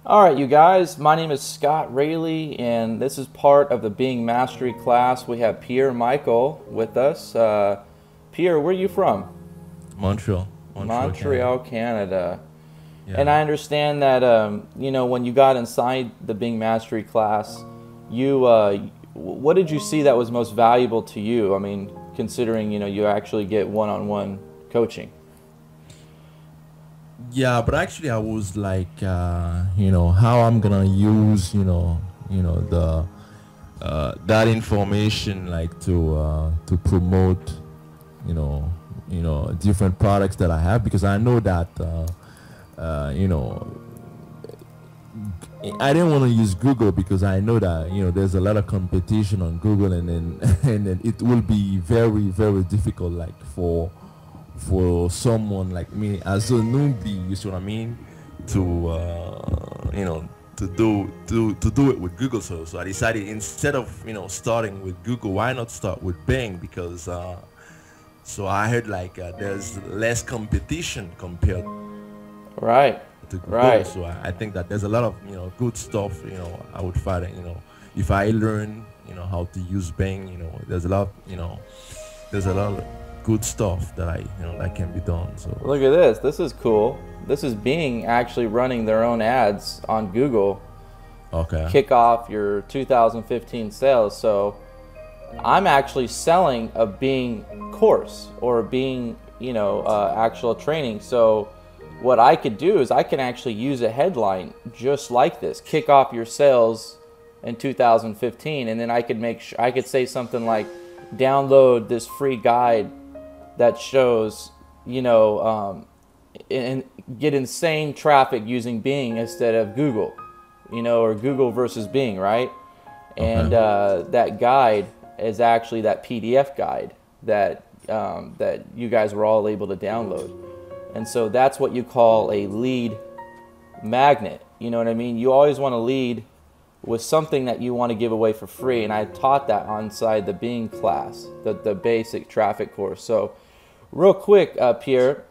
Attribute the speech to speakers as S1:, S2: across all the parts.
S1: All right, you guys, my name is Scott Rayleigh, and this is part of the Being Mastery class. We have Pierre Michael with us. Pierre, where are you from?
S2: Montreal, Canada.
S1: Montreal, Canada. And
S2: Yeah.
S1: I understand that, when you got inside the Being Mastery class, what did you see that was most valuable to you? I mean, considering, you actually get one-on-one coaching.
S2: Yeah, but actually I was like, how I'm gonna use, the that information like to promote, you know, different products that I have because I know that, uh, you know, I didn't want to use Google because I know that there's a lot of competition on Google, and then and then it will be very difficult like for someone like me as a newbie. You see what I mean? To to do it with Google. So I decided instead of starting with Google, why not start with Bing? Because so I heard like there's less competition compared
S1: Right,
S2: to Google.
S1: right.
S2: So I think that there's a lot of good stuff. I would find it. If I learn how to use Bing, there's a lot of good stuff that that can be done. So
S1: Look at this. This is cool. This is Bing actually running their own ads on Google.
S2: okay,
S1: Kick off your 2015 sales. So I'm actually selling a Bing course or a Bing, actual training. So what I could do is I can actually use a headline just like this: kick off your sales in 2015, and then I could I could say something like, download this free guide that shows, and get insane traffic using Bing instead of Google, or Google versus Bing, right? And
S2: okay,
S1: that guide is actually that PDF guide that you guys were all able to download. And so that's what you call a lead magnet. You know what I mean? You always want to lead with something that you want to give away for free. And I taught that inside the Bing class, the basic traffic course. So real quick, Pierre,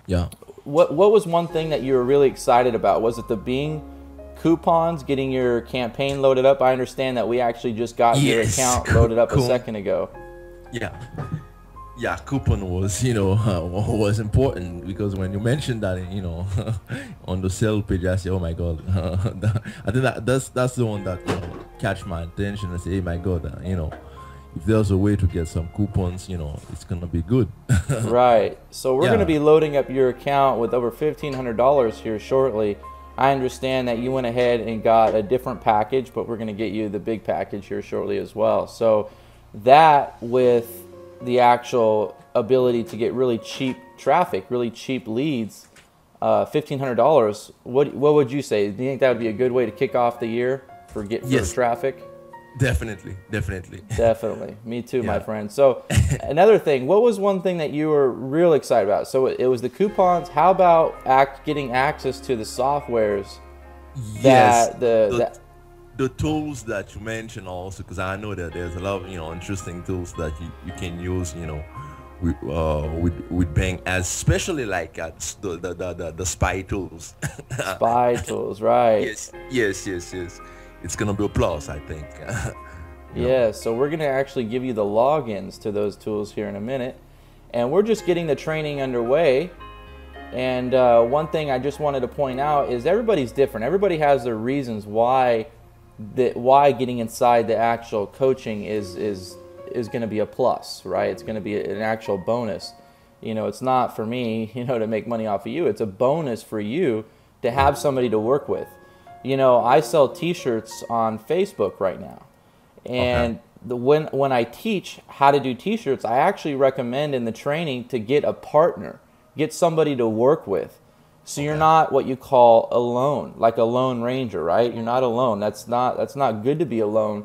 S2: yeah.
S1: what was one thing that you were really excited about? Was it the Bing coupons, getting your campaign loaded up? I understand that we actually just got your
S2: Yes,
S1: account loaded up a
S2: cool.
S1: second ago.
S2: Yeah, yeah. Coupon was was important because when you mentioned that on the sale page, I said, oh my god, I think that's the one that catch my attention and say, hey my god, if there's a way to get some coupons, it's gonna be good.
S1: Right. So we're going to
S2: Yeah.
S1: be loading up your account with over $1,500 here shortly. I understand that you went ahead and got a different package, but we're going to get you the big package here shortly as well. So that with the actual ability to get really cheap traffic, really cheap leads, $1,500. What would you say? Do you think that would be a good way to kick off the year for
S2: Yes,
S1: traffic?
S2: definitely.
S1: Definitely. Me too, my
S2: Yeah.
S1: friend. So another thing, what was one thing that you were real excited about? So it was the coupons. How about getting access to the softwares
S2: Yes,
S1: that the
S2: the
S1: that
S2: the tools that you mentioned also, because I know that there's a lot of interesting tools that you can use with Bing, especially like the spy tools.
S1: spy tools, right?
S2: Yes. It's gonna be a plus, I think. you know.
S1: Yeah, so we're going to actually give you the logins to those tools here in a minute. And we're just getting the training underway. And one thing I just wanted to point out is everybody's different. Everybody has their reasons why getting inside the actual coaching is going to be a plus, right? It's going to be an actual bonus. It's not for me, to make money off of you. It's a bonus for you to have somebody to work with. I sell T-shirts on Facebook right now,
S2: Okay.
S1: and when I teach how to do T-shirts, I actually recommend in the training to get a partner, get somebody to work with, so you're
S2: Okay.
S1: not what you call alone, like a lone ranger, right? You're not alone. That's not good to be alone,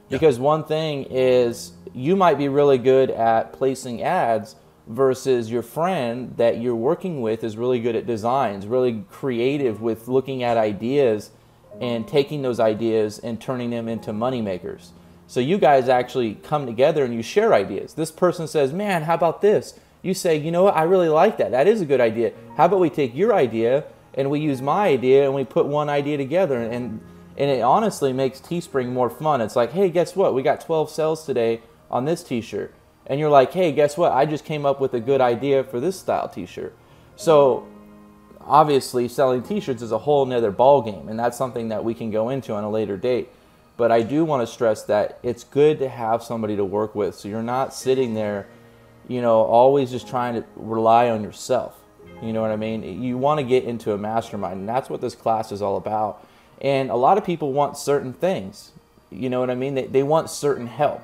S2: Yeah.
S1: because one thing is you might be really good at placing ads versus your friend that you're working with is really good at designs, really creative with looking at ideas and taking those ideas and turning them into money makers. So you guys actually come together and you share ideas. This person says, man, how about this? You say, you know what, I really like that. That is a good idea. How about we take your idea and we use my idea and we put one idea together, and it honestly makes Teespring more fun. It's like, hey, guess what? We got 12 sales today on this t-shirt. And you're like, hey, guess what? I just came up with a good idea for this style t-shirt. So obviously selling t-shirts is a whole nother ball game, and that's something that we can go into on a later date. But I do want to stress that it's good to have somebody to work with, so you're not sitting there, always just trying to rely on yourself. You know what I mean? You want to get into a mastermind, and that's what this class is all about. And a lot of people want certain things. You know what I mean? They want certain help.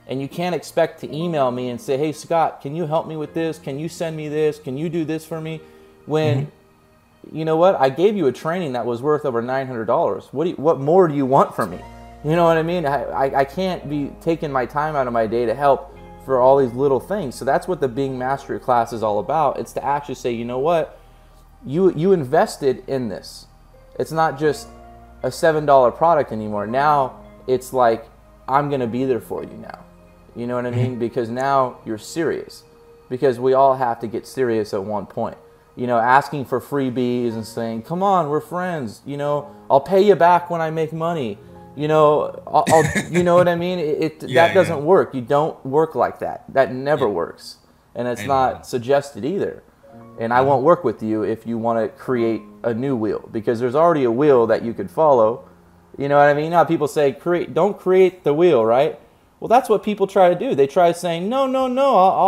S1: And you can't expect to email me and say, hey, Scott, can you help me with this? Can you send me this? Can you do this for me? When, you know what? I gave you a training that was worth over $900. What more do you want from me? You know what I mean? I can't be taking my time out of my day to help for all these little things. So that's what the Being Mastery class is all about. It's to actually say, you know what? You invested in this. It's not just a $7 product anymore. Now it's like, I'm going to be there for you now. You know what I mean? Because now you're serious. Because we all have to get serious at one point. Asking for freebies and saying, come on, we're friends. I'll pay you back when I make money. You know what I mean? That doesn't work. You don't work like that. That never works. And it's not suggested either. And I won't work with you if you want to create a new wheel, because there's already a wheel that you could follow. You know what I mean? Now people say, don't create the wheel, right? Well, that's what people try to do. They try saying, no,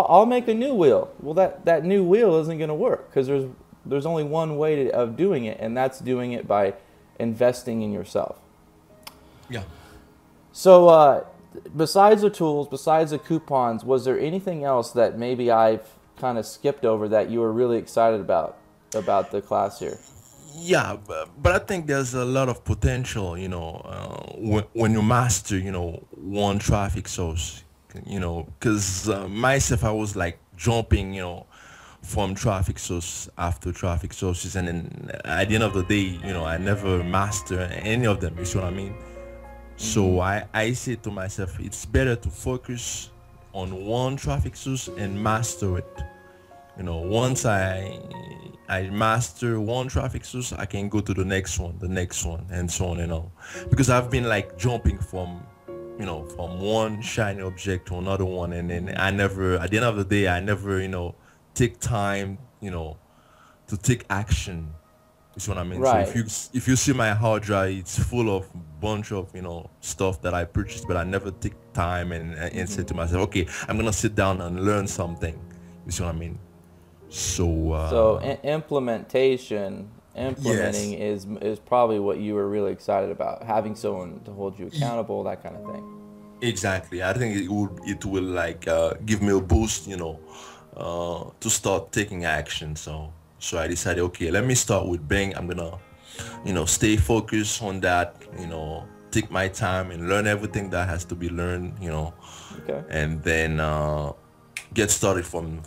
S1: I'll make a new wheel. Well, that new wheel isn't going to work, because there's only one way of doing it, and that's doing it by investing in yourself.
S2: Yeah.
S1: So besides the tools, besides the coupons, was there anything else that maybe I've kind of skipped over that you were really excited about the class here?
S2: Yeah, but I think there's a lot of potential, when you master, one traffic source, because myself, I was like jumping, from traffic source after traffic sources, and then at the end of the day, I never master any of them. You see what I mean? So I say to myself, it's better to focus on one traffic source and master it. Once I master one traffic source, I can go to the next one, and so on, because I've been like jumping from one shiny object to another one, and then at the end of the day, I never, take time, to take action. You see what I mean?
S1: Right.
S2: So if you see my hard drive, it's full of bunch of stuff that I purchased, but I never take time and say to myself, okay, I'm gonna sit down and learn something. You see what I mean? So
S1: implementing
S2: yes.
S1: is probably what you were really excited about, having someone to hold you accountable, that kind of thing.
S2: Exactly. I think it will like give me a boost, to start taking action. So I decided, okay, let me start with Bing. I'm gonna stay focused on that, take my time and learn everything that has to be learned,
S1: Okay.
S2: and then get started from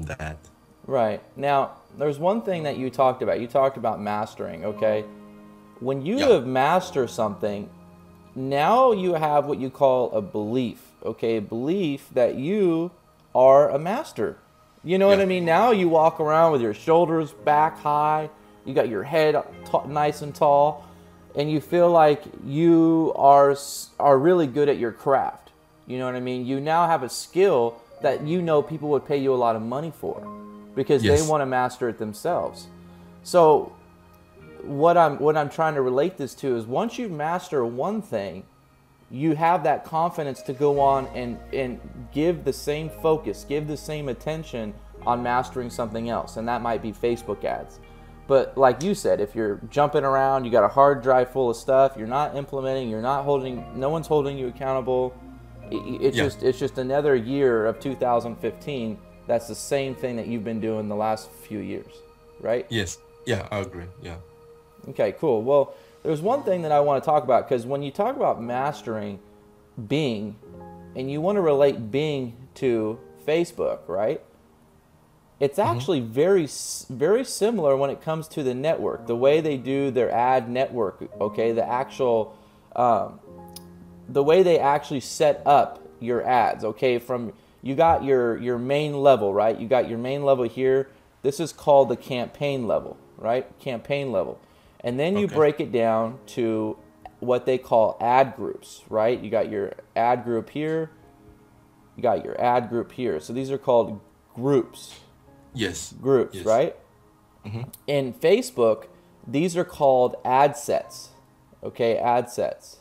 S2: that.
S1: Right. Now, there's one thing that you talked about. You talked about mastering, okay? When you have mastered something, now you have what you call a belief, okay? A belief that you are a master. You know what I mean? Now you walk around with your shoulders back high, you got your head nice and tall, and you feel like you are really good at your craft. You know what I mean? You now have a skill that people would pay you a lot of money for, because they want to master it themselves. So what I'm trying to relate this to is, once you master one thing, you have that confidence to go on and give the same focus, give the same attention on mastering something else. And that might be Facebook ads. But like you said, if you're jumping around, you got a hard drive full of stuff, you're not implementing, no one's holding you accountable. It's just another year of 2015. That's the same thing that you've been doing the last few years, right?
S2: Yes. Yeah, I agree. Yeah.
S1: Okay, cool. Well, there's one thing that I want to talk about, because when you talk about mastering Bing, and you want to relate Bing to Facebook, right? It's actually very, very similar when it comes to the network, the way they do their ad network, okay? The way they actually set up your ads, okay? You got your main level, right? You got your main level here. This is called the campaign level, right? Campaign level. And then you break it down to what they call ad groups, right? You got your ad group here, you got your ad group here. So these are called groups.
S2: Yes.
S1: Groups,
S2: yes.
S1: right? In Facebook, these are called ad sets. Okay, ad sets.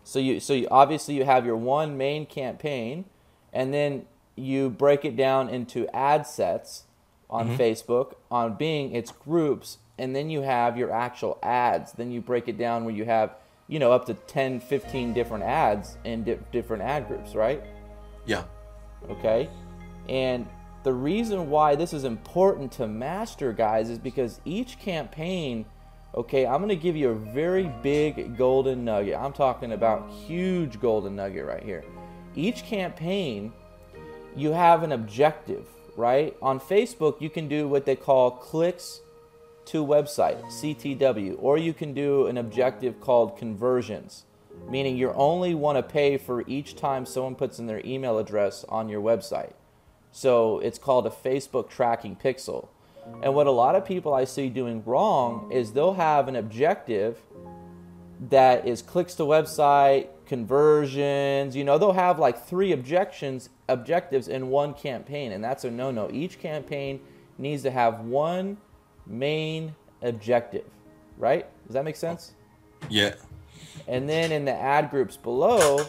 S1: So you obviously you have your one main campaign, and then you break it down into ad sets on Facebook. On Bing, it's groups, and then you have your actual ads. Then you break it down where you have, up to 10, 15 different ads in different ad groups, right?
S2: Yeah.
S1: Okay. And the reason why this is important to master, guys, is because each campaign, okay, I'm going to give you a very big golden nugget. I'm talking about huge golden nugget right here. Each campaign, you have an objective, right? On Facebook, you can do what they call clicks to website, CTW, or you can do an objective called conversions, meaning you only want to pay for each time someone puts in their email address on your website. So it's called a Facebook tracking pixel. And what a lot of people I see doing wrong is they'll have an objective that is clicks to website, conversions, they'll have like 3 objectives in one campaign, and that's a no-no. Each campaign needs to have one main objective, right? Does that make sense?
S2: Yeah.
S1: And then in the ad groups below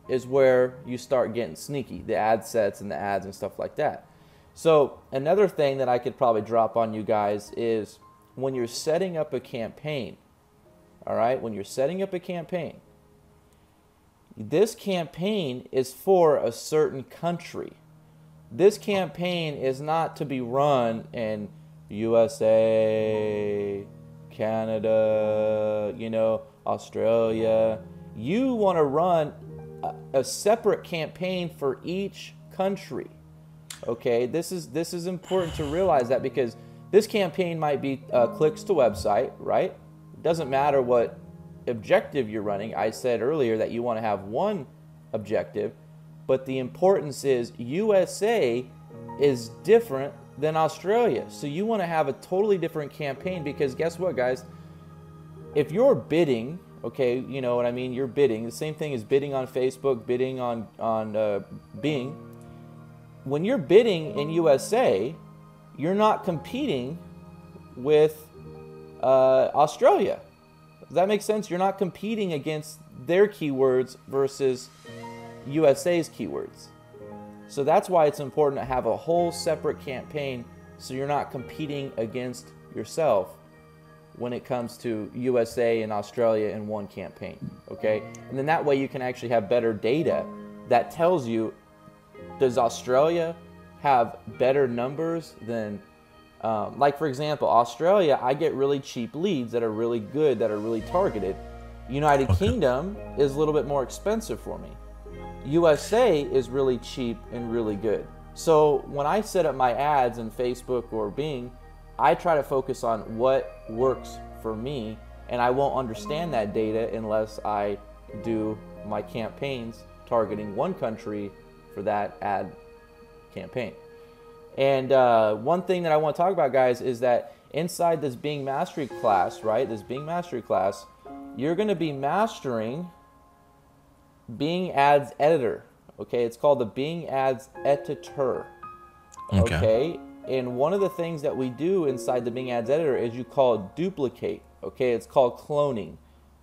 S1: is where you start getting sneaky, the ad sets and the ads and stuff like that. So another thing that I could probably drop on you guys is when you're setting up a campaign, all right, when you're setting up a campaign, this campaign is for a certain country. This campaign is not to be run in USA, Canada, Australia. You want to run a separate campaign for each country. Okay, this is important to realize that, because this campaign might be clicks to website, right? It doesn't matter what objective you're running. I said earlier that you want to have one objective, but the importance is USA is different than Australia. So you want to have a totally different campaign, because guess what, guys? If you're bidding, okay, you know what I mean, you're bidding. The same thing as bidding on Facebook, bidding on Bing. When you're bidding in USA, you're not competing with Australia. Does that make sense? You're not competing against their keywords versus USA's keywords. So that's why it's important to have a whole separate campaign, so you're not competing against yourself when it comes to USA and Australia in one campaign, okay? And then that way you can actually have better data that tells you, does Australia have better numbers than, like for example, Australia, I get really cheap leads that are really good, that are really targeted. United Kingdom is a little bit more expensive for me. USA is really cheap and really good. So when I set up my ads in Facebook or Bing, I try to focus on what works for me, and I won't understand that data unless I do my campaigns targeting one country for that ad campaign. And one thing that I want to talk about, guys, is that inside this Bing Mastery class, right, this Bing Mastery class, you're going to be mastering Bing Ads Editor. Okay, it's called the Bing Ads Editor. Okay, and one of the things that we do inside the Bing Ads Editor is you call duplicate. Okay, it's called cloning.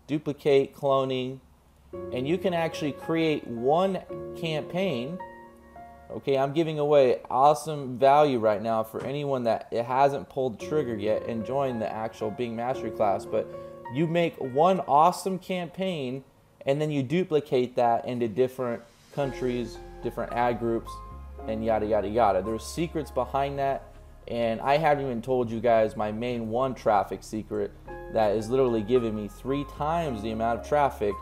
S1: Duplicate, cloning, and you can actually create one campaign. Okay, I'm giving away awesome value right now for anyone that hasn't pulled the trigger yet and joined the actual Bing Mastery class. But you make one awesome campaign, and then you duplicate that into different countries, different ad groups, and yada, yada, yada. There's secrets behind that, and I haven't even told you guys my main one traffic secret that is literally giving me 3 times the amount of traffic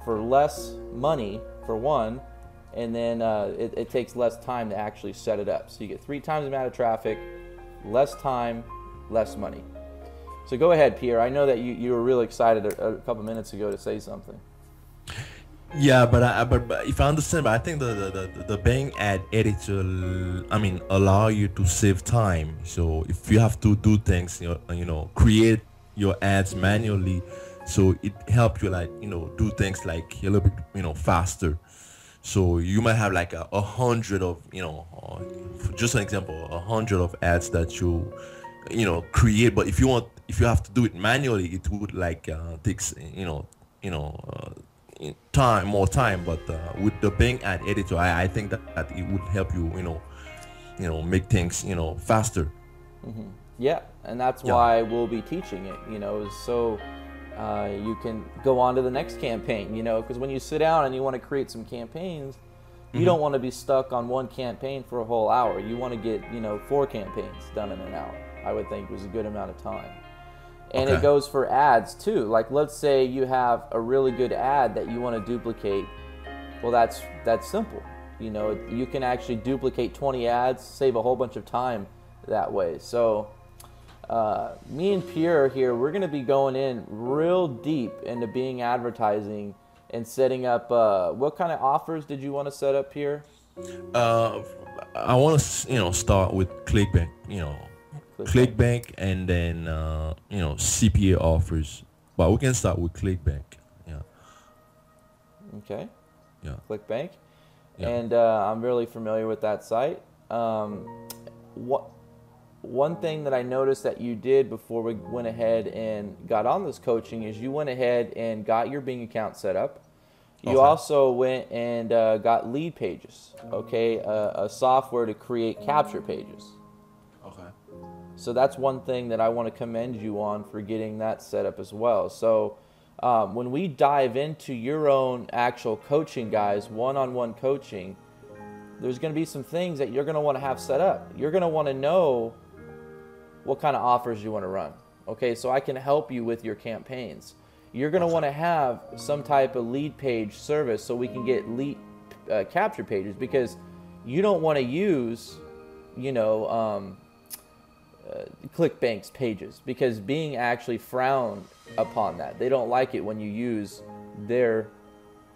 S1: for less money, for one, and then it takes less time to actually set it up. So you get 3 times the amount of traffic, less time, less money. So go ahead, Pierre. I know that you were really excited a couple minutes ago to say something.
S2: Yeah, but if I understand, but I think the Bing ad editor, I mean, allow you to save time. So if you have to do things, create your ads manually, so it help you like do things like a little bit faster. So you might have like a hundred of for just an example, a hundred of ads that you create. But if you have to do it manually, it would like takes you know time more time. But with the Bing ad editor, I think that it would help you make things faster.
S1: Yeah, and that's
S2: Yeah.
S1: why we'll be teaching it, so you can go on to the next campaign, because when you sit down and you want to create some campaigns, you don't want to be stuck on one campaign for a whole hour. You want to get, 4 campaigns done in an hour, I would think was a good amount of time. And
S2: Okay.
S1: it goes for ads too. Like, let's say you have a really good ad that you want to duplicate. Well, that's simple. You can actually duplicate 20 ads, save a whole bunch of time that way. So me and Pierre here, we're going to be going in real deep into Bing advertising and setting up. What kind of offers did you want to set up, Pierre?
S2: Uh, I want to start with ClickBank.
S1: ClickBank.
S2: ClickBank, and then CPA offers. But we can start with ClickBank. Yeah.
S1: Okay.
S2: Yeah.
S1: ClickBank.
S2: Yeah.
S1: And I'm really familiar with that site. One thing that I noticed that you did before we went ahead and got on this coaching is you went ahead and got your Bing account set up. You
S2: Okay.
S1: also went and got lead pages, okay, a software to create capture pages.
S2: Okay.
S1: So that's one thing that I want to commend you on for getting that set up as well. So when we dive into your own actual coaching, guys, one-on-one coaching, there's going to be some things that you're going to want to have set up. You're going to want to know what kind of offers you want to run. Okay, so I can help you with your campaigns. You're going to want to have some type of lead page service so we can get lead capture pages, because you don't want to use, ClickBank's pages, because Bing actually frowned upon that. They don't like it when you use their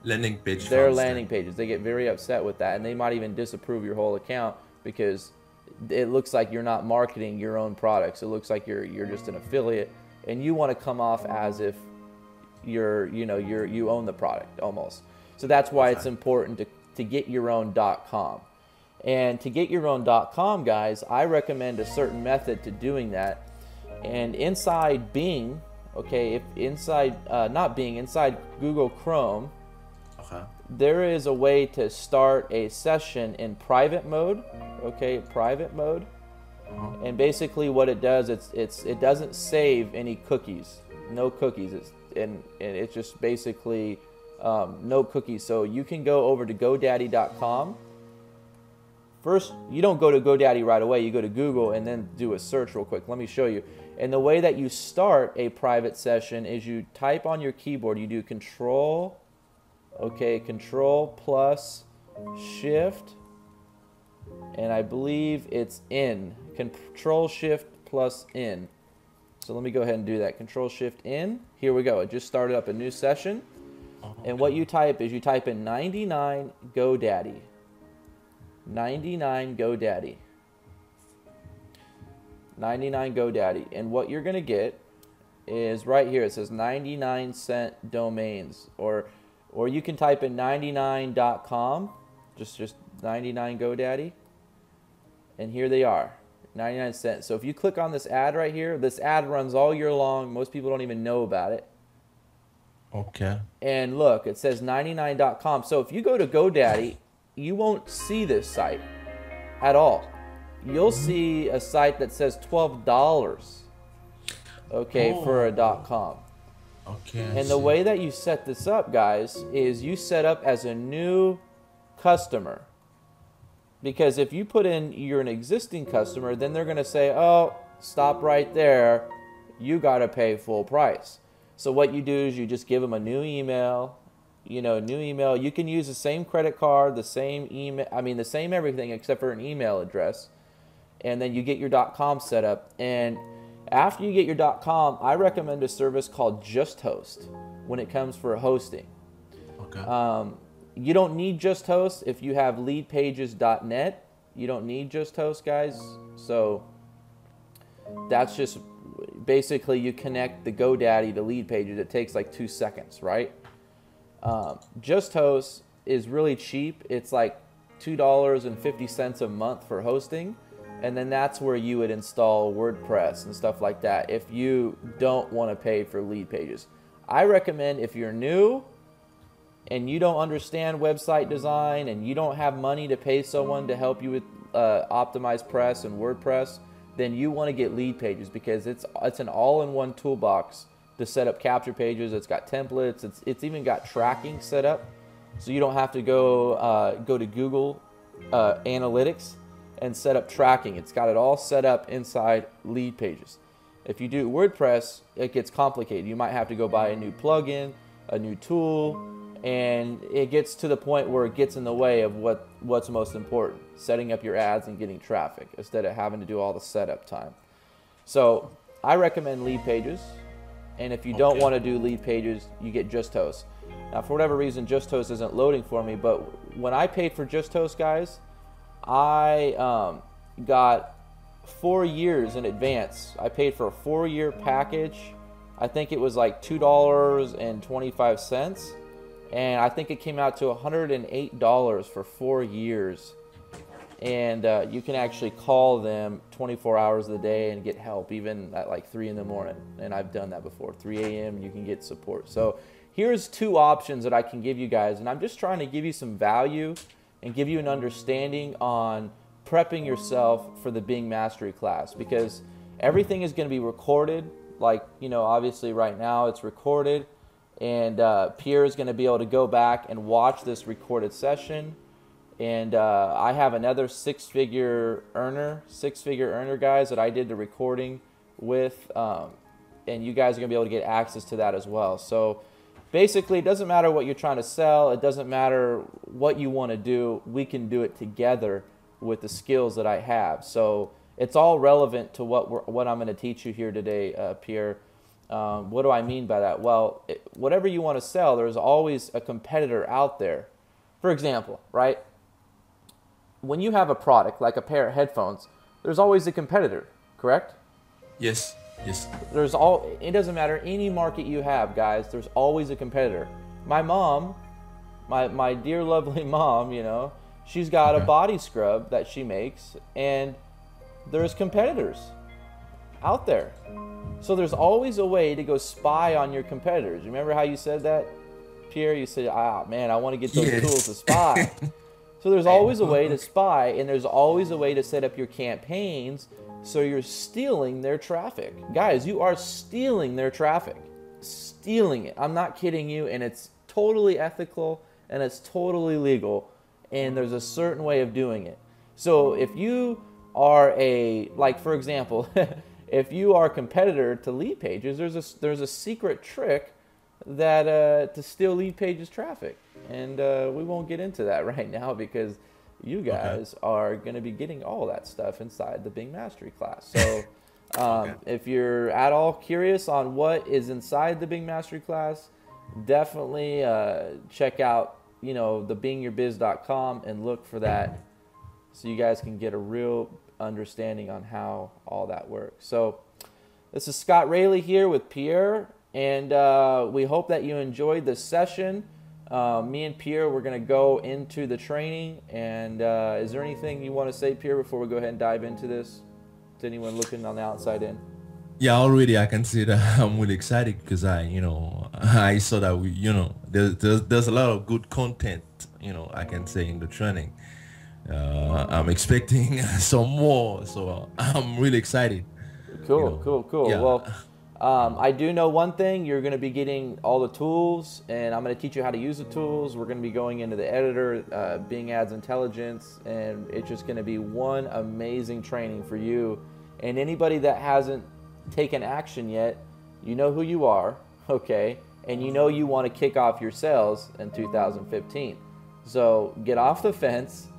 S2: Landing page.
S1: landing pages. They get very upset with that, and they might even disapprove your whole account because it looks like you're not marketing your own products. It looks like you're just an affiliate, and you want to come off as if you own the product almost. So that's why it's important to get your own .com. And to get your own .com, guys, I recommend a certain method to doing that. And inside Bing, okay, if inside inside Google Chrome,
S2: Okay.
S1: there is a way to start a session in private mode, okay, private mode. And basically what it does, it doesn't save any cookies, no cookies. It's just basically no cookies. So you can go over to GoDaddy.com. First, you don't go to GoDaddy right away. You go to Google and then do a search real quick. Let me show you. And the way that you start a private session is you type on your keyboard. You do Control plus Shift, and I believe it's in. Control Shift plus in. So let me go ahead and do that. Control Shift in. Here we go. It just started up a new session. And what you type is you type in 99 GoDaddy. 99 GoDaddy. 99 GoDaddy. And what you're going to get is right here. It says 99-cent domains. Or you can type in 99.com. Just 99 GoDaddy. And here they are. 99 cents. So if you click on this ad right here, this ad runs all year long. Most people don't even know about it.
S2: Okay.
S1: And look, it says 99.com. So if you go to GoDaddy, you won't see this site at all. You'll see a site that says $12, okay, for a .com.
S2: Okay.
S1: And the way that you set this up, guys, is you set up as a new customer. Because if you put in you're an existing customer, then they're going to say, oh, stop right there. You got to pay full price. So what you do is you just give them a new email. New email. You can use the same credit card, the same email, the same everything except for an email address. And then you get your .com set up. And after you get your .com, I recommend a service called Just Host when it comes for hosting.
S2: Okay.
S1: You don't need Just Host if you have leadpages.net. You don't need Just Host, guys. So that's just basically you connect the GoDaddy to lead pages. It takes like 2 seconds, right? Just Host is really cheap. It's like $2.50 a month for hosting. And then that's where you would install WordPress and stuff like that if you don't want to pay for lead pages. I recommend if you're new and you don't understand website design and you don't have money to pay someone to help you with optimize press and WordPress, then you want to get lead pages because it's an all-in-one toolbox to set up capture pages. It's got templates. It's even got tracking set up, so you don't have to go to Google Analytics and set up tracking. It's got it all set up inside lead pages. If you do WordPress, it gets complicated. You might have to go buy a new plugin, a new tool, and it gets to the point where it gets in the way of what's most important, setting up your ads and getting traffic instead of having to do all the setup time. So I recommend lead pages, and if you don't want to do lead pages, you get Just Host. Now, for whatever reason, Just Host isn't loading for me, but when I paid for Just Host, guys, I got 4 years in advance. I paid for a 4-year package. I think it was like $2.25, and I think it came out to $108 for 4 years. And you can actually call them 24 hours of the day and get help, even at like 3 in the morning. And I've done that before. 3 a.m. you can get support. So here's 2 options that I can give you guys, and I'm just trying to give you some value and give you an understanding on prepping yourself for the Bing Mastery class, because everything is going to be recorded. Like, you know, obviously right now it's recorded, and Pierre is going to be able to go back and watch this recorded session. And I have another six-figure earner guys that I did the recording with, and you guys are going to be able to get access to that as well. So basically, it doesn't matter what you're trying to sell. It doesn't matter what you want to do. We can do it together with the skills that I have. So it's all relevant to what I'm going to teach you here today, Pierre. What do I mean by that? Well, whatever you want to sell, there's always a competitor out there. For example, right? When you have a product like a pair of headphones, there's always a competitor, correct?
S2: Yes. Yes.
S1: It doesn't matter any market you have, guys. There's always a competitor. My mom, my dear lovely mom, you know, she's got a body scrub that she makes, and there's competitors out there. So there's always a way to go spy on your competitors. Remember how you said that, Pierre? You said, man, I want to get those tools to spy. So there's always a way to spy, and there's always a way to set up your campaigns so you're stealing their traffic. Guys, you are stealing their traffic. Stealing it. I'm not kidding you, and it's totally ethical, and it's totally legal, and there's a certain way of doing it. So if you are for example, if you are a competitor to lead pages, there's a secret trick that to steal lead pages traffic. And we won't get into that right now because you guys are going to be getting all that stuff inside the Bing Mastery class. So if you're at all curious on what is inside the Bing Mastery class, definitely check out, you know, the bingyourbiz.com and look for that so you guys can get a real understanding on how all that works. So this is Scott Rayleigh here with Pierre, and we hope that you enjoyed this session. Me and Pierre, we're going to go into the training, and is there anything you want to say, Pierre, before we go ahead and dive into this to anyone looking on the outside in?
S2: Yeah, already I can say that I'm really excited because I saw that there's a lot of good content, I can say in the training. I'm expecting some more, so I'm really excited.
S1: Cool.
S2: Yeah.
S1: Well, I do know one thing. You're going to be getting all the tools, and I'm going to teach you how to use the tools. We're going to be going into the editor, Bing Ads Intelligence, and it's just going to be one amazing training for you. And anybody that hasn't taken action yet, you know who you are, okay? And you know you want to kick off your sales in 2015. So get off the fence,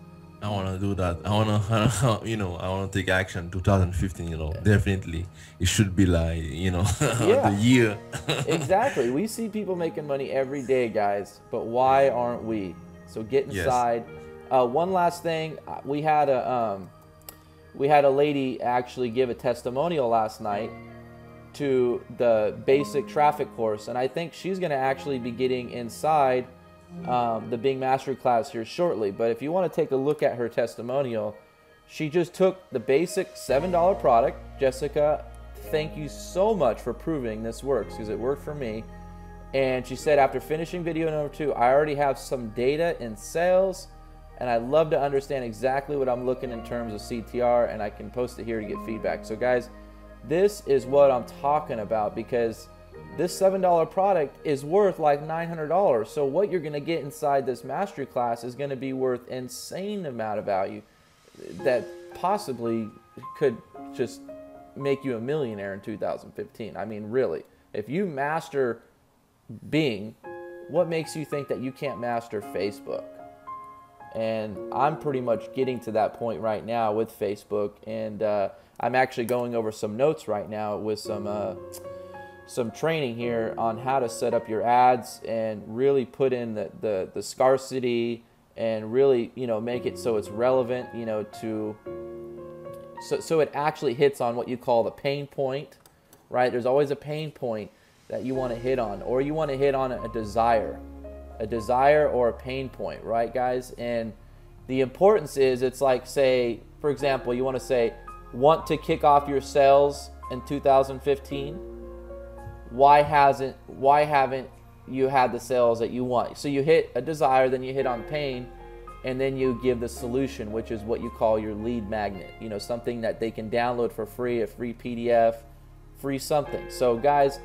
S2: I want to do that. I want to, you know, I want to take action. 2015, you know, definitely it should be like, you know, the
S1: Yeah,
S2: year.
S1: exactly. We see people making money every day, guys, but why aren't we? So get
S2: Yes.
S1: inside. One last thing, we had a lady actually give a testimonial last night to the basic traffic course, and I think she's going to actually be getting inside the Bing Mastery class here shortly. But if you want to take a look at her testimonial, she just took the basic $7 product. Jessica, thank you so much for proving this works, because it worked for me. And she said, after finishing video number 2, I already have some data in sales, and I love to understand exactly what I'm looking in terms of CTR, and I can post it here to get feedback. So guys, this is what I'm talking about, because this $7 product is worth like $900. So what you're going to get inside this mastery class is going to be worth insane amount of value that possibly could just make you a millionaire in 2015. I mean, really, if you master Bing, what makes you think that you can't master Facebook? And I'm pretty much getting to that point right now with Facebook, and I'm actually going over some notes right now with some training here on how to set up your ads and really put in the scarcity and really, you know, make it so it's relevant, you know, to so it actually hits on what you call the pain point, right? There's always a pain point that you want to hit on, or you want to hit on a desire or a pain point, right, guys? And the importance is, it's like, say, for example, you want to say, want to kick off your sales in 2015. Why haven't you had the sales that you want? So you hit a desire, then you hit on pain, and then you give the solution, which is what you call your lead magnet. You know, something that they can download for free, a free PDF, free something. So guys,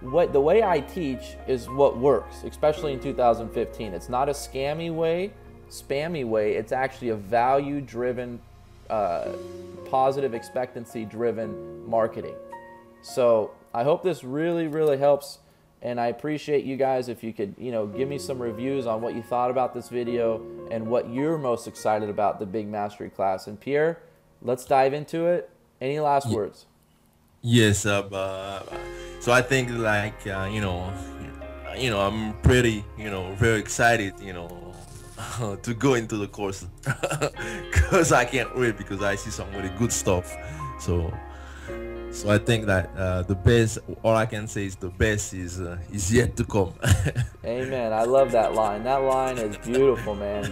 S1: the way I teach is what works, especially in 2015. It's not a spammy way. It's actually a value-driven, positive expectancy-driven marketing. So I hope this really, really helps, and I appreciate you guys if you could, you know, give me some reviews on what you thought about this video and what you're most excited about the Big Mastery class. And Pierre, let's dive into it. Any last words?
S2: Yes, so I think like you know, I'm pretty, you know, very excited, you know, to go into the course because I can't wait, because I see some really good stuff. So I think that the best, all I can say is the best is yet to come.
S1: Amen. I love that line. That line is beautiful, man.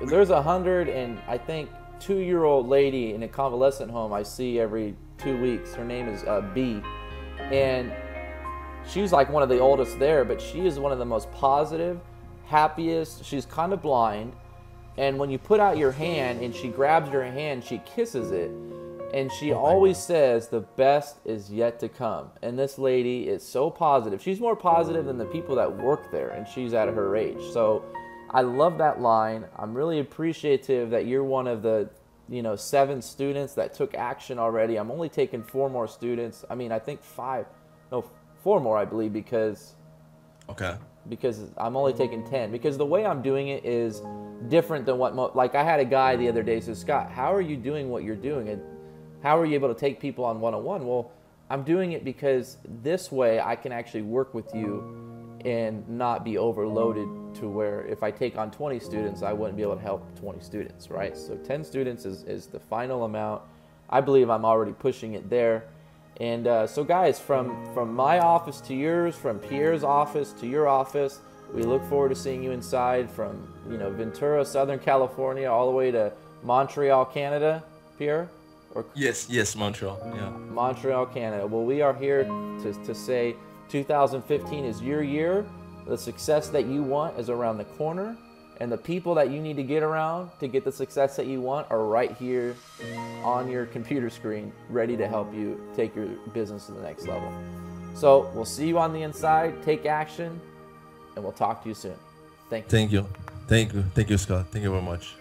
S1: There's 100 and I think 2-year-old lady in a convalescent home I see every 2 weeks. Her name is B, and she's like one of the oldest there, but she is one of the most positive, happiest. She's kind of blind, and when you put out your hand and she grabs your hand, she kisses it, and she always says the best is yet to come. And this lady is so positive. She's more positive than the people that work there, and she's at her age. So I love that line. I'm really appreciative that you're one of the, you know, 7 students that took action already. I'm only taking 4 more students. I mean, I think 4 more, I believe, because I'm only taking 10, because the way I'm doing it is different than what like I had a guy the other day say, Scott, how are you doing what you're doing, and how are you able to take people on one-on-one? Well, I'm doing it because this way I can actually work with you and not be overloaded to where if I take on 20 students, I wouldn't be able to help 20 students, right? So 10 students is the final amount. I believe I'm already pushing it there. And so guys, from my office to yours, from Pierre's office to your office, we look forward to seeing you inside, from, you know, Ventura, Southern California, all the way to Montreal, Canada, Pierre? Or
S2: yes, Montreal. Yeah.
S1: Montreal, Canada. Well, we are here to say 2015 is your year. The success that you want is around the corner, and the people that you need to get around to get the success that you want are right here on your computer screen, ready to help you take your business to the next level. So we'll see you on the inside. Take action, and we'll talk to you soon. Thank you.
S2: Thank you, Scott. Thank you very much.